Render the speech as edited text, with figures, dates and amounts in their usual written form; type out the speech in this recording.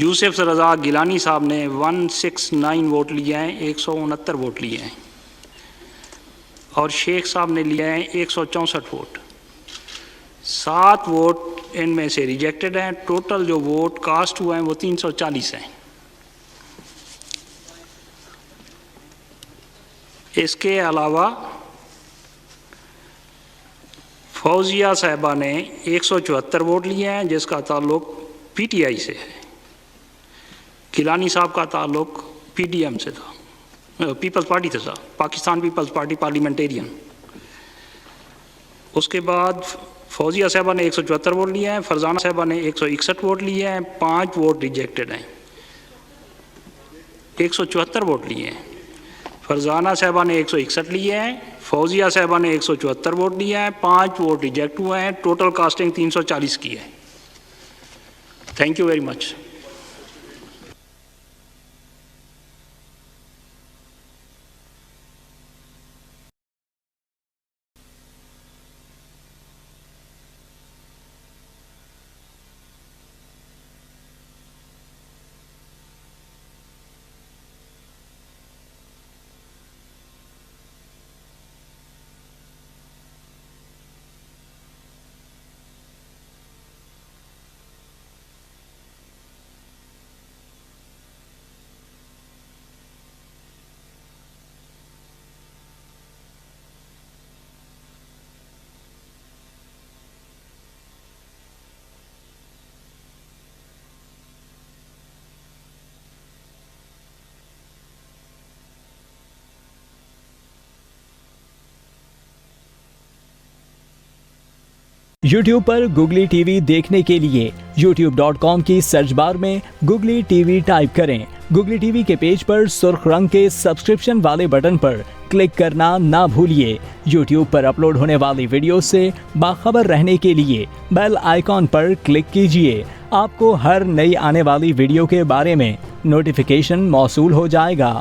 यूसुफ रज़ा गिलानी साहब ने 169 वोट लिए हैं, 169 वोट लिए हैं। और शेख साहब ने लिए हैं 164 वोट। 7 वोट इनमें से रिजेक्टेड हैं। टोटल जो वोट कास्ट हुए हैं वो 340 हैं। इसके अलावा फौजिया साहिबा ने 174 वोट लिए हैं, जिसका ताल्लुक पीटीआई से है। गिलानी साहब का ताल्लुक पीडीएम से था, पीपल्स पार्टी से था, पाकिस्तान पीपल्स पार्टी पार्लियामेंटेरियन। उसके बाद फौजिया साहबा ने 174 वोट लिए हैं, फरजाना साहबा ने 161 वोट लिए हैं, 5 वोट रिजेक्टेड हैं। 174 वोट लिए हैं। फरजाना साहबा ने 161 लिए हैं, फौजिया साहबा ने 174 वोट लिए हैं, 5 वोट रिजेक्ट हुए हैं। टोटल कास्टिंग 340 की है। Thank you very much. YouTube पर गुगली टीवी देखने के लिए youtube.com की सर्च बार में गुगली टीवी टाइप करें। गुगली टीवी के पेज पर सुर्ख रंग के सब्सक्रिप्शन वाले बटन पर क्लिक करना ना भूलिए। YouTube पर अपलोड होने वाली वीडियो से बाखबर रहने के लिए बेल आइकॉन पर क्लिक कीजिए। आपको हर नई आने वाली वीडियो के बारे में नोटिफिकेशन मौसूल हो जाएगा।